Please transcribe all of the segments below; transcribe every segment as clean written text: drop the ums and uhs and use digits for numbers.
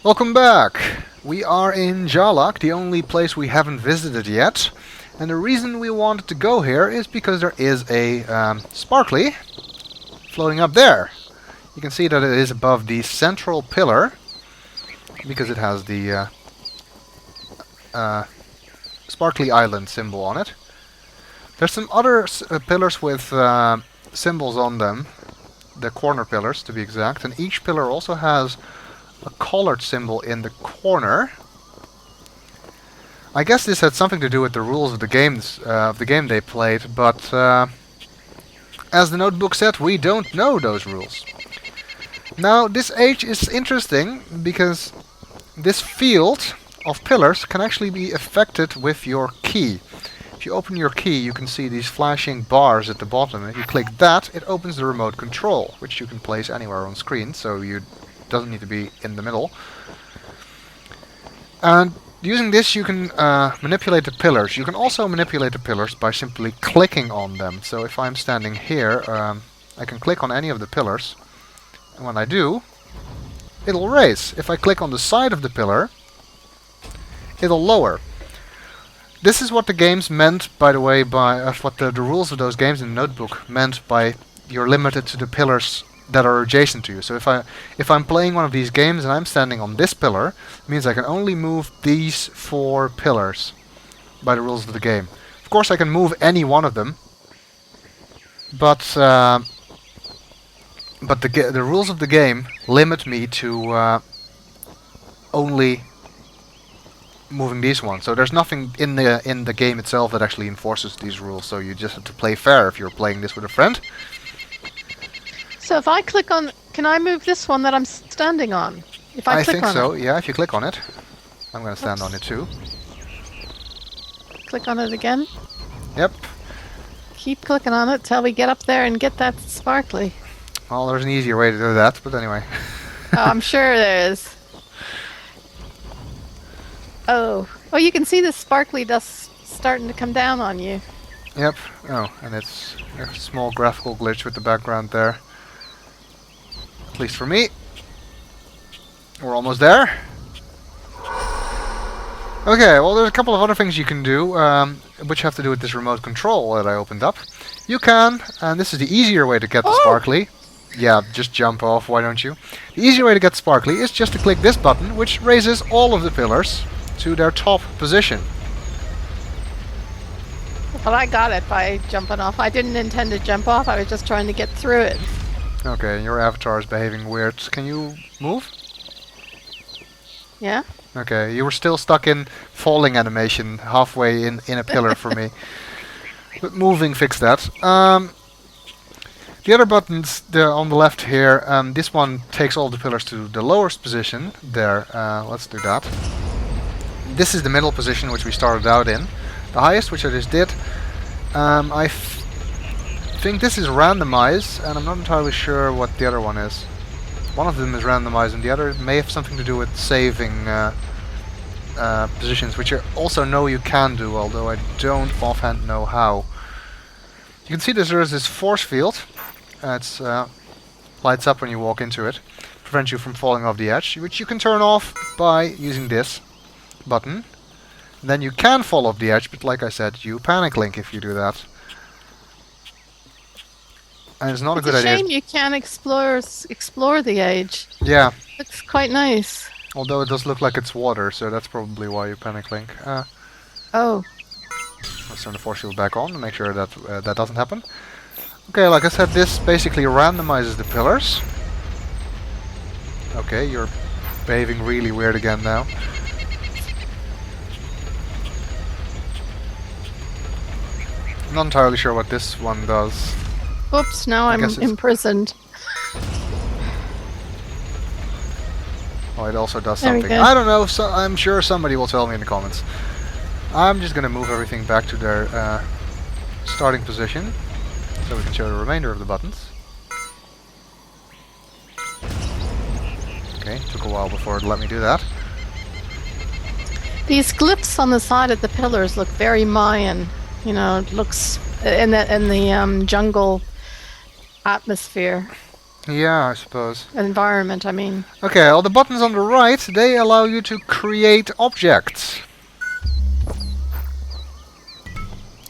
Welcome back! We are in Jalak, the only place we haven't visited yet. And the reason we wanted to go here is because there is a sparkly floating up there. You can see that it is above the central pillar because it has the sparkly island symbol on it. There's some other pillars with symbols on them, the corner pillars to be exact, and each pillar also has a colored symbol in the corner. I guess this had something to do with the rules of the game they played, but as the notebook said, we don't know those rules. Now, this age is interesting because this field of pillars can actually be affected with your key. If you open your key, you can see these flashing bars at the bottom. If you click that, it opens the remote control, which you can place anywhere on screen, so you doesn't need to be in the middle. And using this, you can manipulate the pillars. You can also manipulate the pillars by simply clicking on them. So if I'm standing here, I can click on any of the pillars, and when I do, it'll raise. If I click on the side of the pillar, it'll lower. This is what the games meant, by the way, by what the rules of those games in the notebook meant by you're limited to the pillars that are adjacent to you. So if I'm playing one of these games and I'm standing on this pillar, it means I can only move these 4 pillars by the rules of the game. Of course, I can move any one of them, but the rules of the game limit me to only moving these ones. So there's nothing in the game itself that actually enforces these rules. So you just have to play fair if you're playing this with a friend. So if I click on, can I move this one that I'm standing on? If I click think on so. it? Yeah, if you click on it. I'm going to stand on it too. Click on it again. Yep. Keep clicking on it till we get up there and get that sparkly. Well, there's an easier way to do that, but anyway. Oh, I'm sure there is. Oh, you can see the sparkly dust starting to come down on you. Yep. Oh, and it's a small graphical glitch with the background there. At least for me. We're almost there. Okay, well there's a couple of other things you can do, which have to do with this remote control that I opened up. You can, and this is the easier way to get the sparkly. Yeah, just jump off, why don't you? The easier way to get sparkly is just to click this button, which raises all of the pillars to their top position. Well, I got it by jumping off. I didn't intend to jump off, I was just trying to get through it. Okay, your avatar is behaving weird. Can you move? Yeah? Okay, you were still stuck in falling animation halfway in a pillar for me. But moving fixed that. The other buttons on the left here, this one takes all the pillars to the lowest position. There, let's do that. This is the middle position which we started out in. The highest, which I just did. I think this is randomized, and I'm not entirely sure what the other one is. One of them is randomized, and the other may have something to do with saving positions, which I also know you can do, although I don't offhand know how. You can see there is this force field. It lights up when you walk into it, prevents you from falling off the edge, which you can turn off by using this button. Then you can fall off the edge, but like I said, you panic link if you do that. And it's not a good idea. It's a shame you can't explore the edge. Yeah. Looks quite nice. Although it does look like it's water, so that's probably why you panic link. Oh. Let's turn the force field back on to make sure that that doesn't happen. Okay, like I said, this basically randomizes the pillars. Okay, you're behaving really weird again now. I'm not entirely sure what this one does. Oops, now I'm imprisoned. Oh, it also does There we something. go. I don't know, so I'm sure somebody will tell me in the comments. I'm just gonna move everything back to their starting position, so we can show the remainder of the buttons. Okay, took a while before it let me do that. These glyphs on the side of the pillars look very Mayan. You know, it looks in the jungle atmosphere. Yeah, I suppose. Environment, I mean. Okay, all the buttons on the right, they allow you to create objects.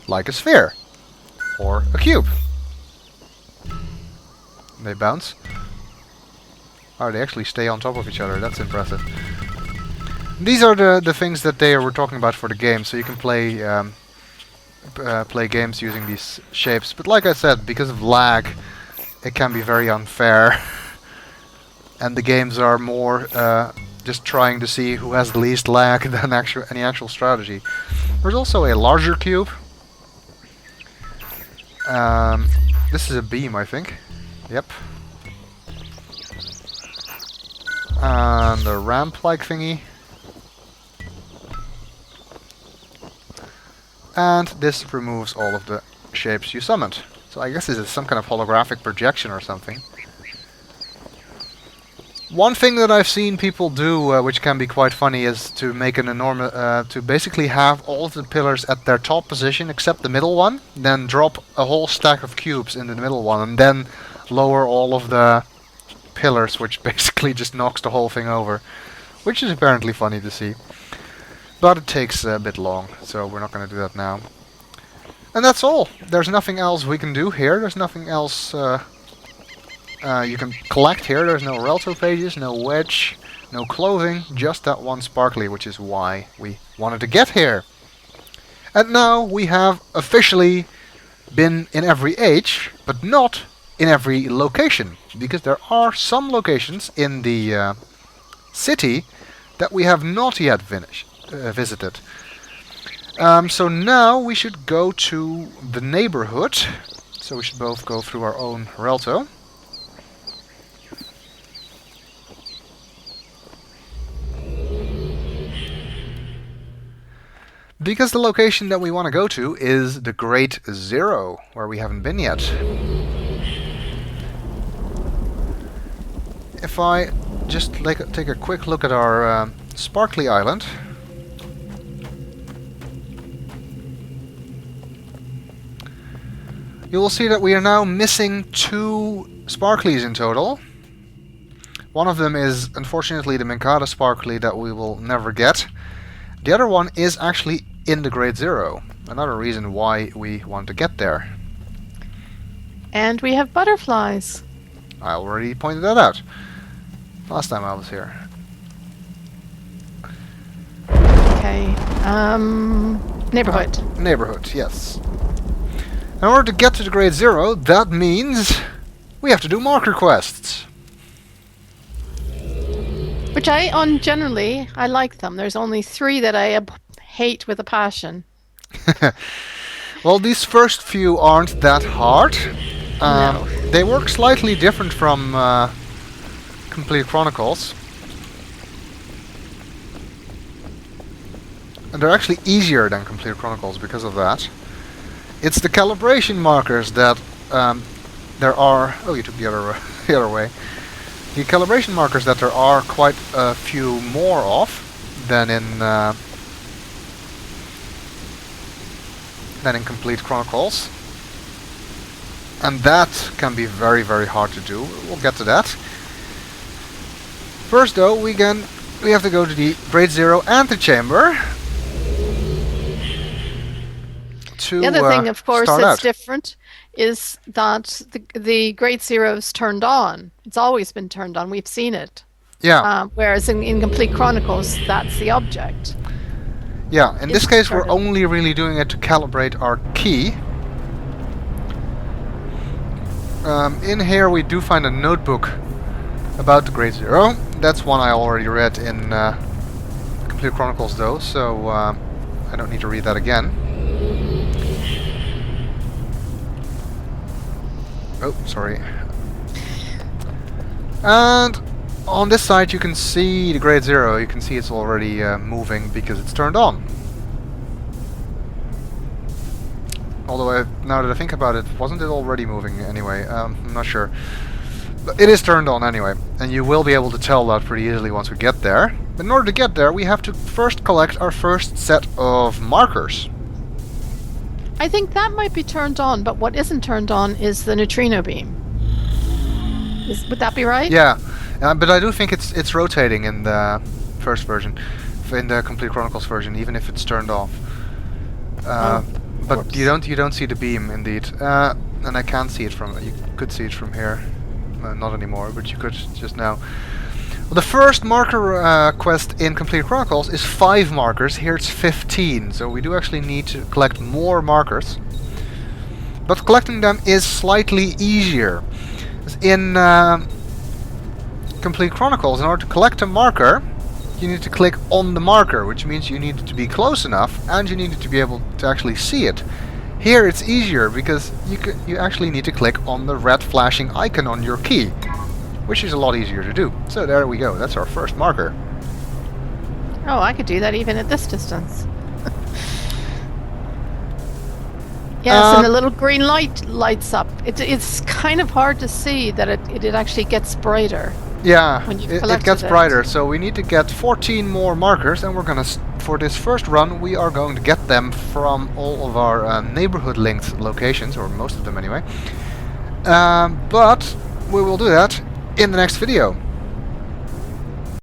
Like a sphere. Or a cube. They bounce. Oh, they actually stay on top of each other. That's impressive. These are the things that they were talking about for the game, so you can play games using these shapes. But like I said, because of lag, it can be very unfair. And the games are more just trying to see who has the least lag than any actual strategy. There's also a larger cube. This is a beam, I think. Yep. And a ramp-like thingy. And this removes all of the shapes you summoned. So I guess this is some kind of holographic projection or something. One thing that I've seen people do, which can be quite funny, is to make an enormous, to basically have all of the pillars at their top position except the middle one, then drop a whole stack of cubes into the middle one, and then lower all of the pillars, which basically just knocks the whole thing over, which is apparently funny to see. But it takes a bit long, so we're not going to do that now. And that's all. There's nothing else we can do here. There's nothing else you can collect here. There's no Relto pages, no wedge, no clothing, just that one sparkly, which is why we wanted to get here. And now we have officially been in every age, but not in every location, because there are some locations in the city that we have not yet visited. So now we should go to the neighborhood. So we should both go through our own Relto. Because the location that we want to go to is the Great Zero, where we haven't been yet. If I just take a quick look at our Sparkly Island. You will see that we are now missing 2 Sparklies in total. One of them is unfortunately the Minkata Sparkly that we will never get. The other one is actually in the Great Zero. Another reason why we want to get there. And we have butterflies. I already pointed that out last time I was here. Okay. Neighborhood. Neighborhood, yes. In order to get to the Great Zero, that means we have to do marker quests. Which generally, I like them. There's only 3 that I hate with a passion. Well, these first few aren't that hard. No. They work slightly different from Complete Chronicles. And they're actually easier than Complete Chronicles because of that. It's the calibration markers that there are... Oh, you took the other way. The calibration markers that there are quite a few more of than in Complete Chronicles. And that can be very, very hard to do. We'll get to that. First though, we have to go to the Great Zero Antechamber. The other thing, of course, that's different is that the Great Zero's turned on. It's always been turned on. We've seen it. Yeah. Whereas in Complete Chronicles, that's the object. Yeah, in this case we're only really doing it to calibrate our key. In here we do find a notebook about the Great Zero. That's one I already read in Complete Chronicles though, so I don't need to read that again. Oh, sorry. And on this side you can see the Great Zero. You can see it's already moving because it's turned on. Although now that I think about it, wasn't it already moving anyway? I'm not sure. But it is turned on anyway, and you will be able to tell that pretty easily once we get there. But in order to get there, we have to first collect our first set of markers. I think that might be turned on, but what isn't turned on is the neutrino beam. Would that be right? Yeah, but I do think it's rotating in the first version, in the Complete Chronicles version, even if it's turned off. But whoops. you don't see the beam indeed, and I can't see it from. You could see it from here, not anymore, but you could just now. Well, the first marker quest in Complete Chronicles is 5 markers. Here it's 15, so we do actually need to collect more markers. But collecting them is slightly easier. In Complete Chronicles, in order to collect a marker, you need to click on the marker, which means you need to be close enough and you need to be able to actually see it. Here it's easier because you actually need to click on the red flashing icon on your key, which is a lot easier to do. So there we go, that's our first marker. Oh, I could do that even at this distance. Yes, and the little green light lights up. It's kind of hard to see that it actually gets brighter. Yeah, it gets brighter, so we need to get 14 more markers, and we're gonna, for this first run, we are going to get them from all of our neighborhood linked locations, or most of them anyway. But we will do that in the next video.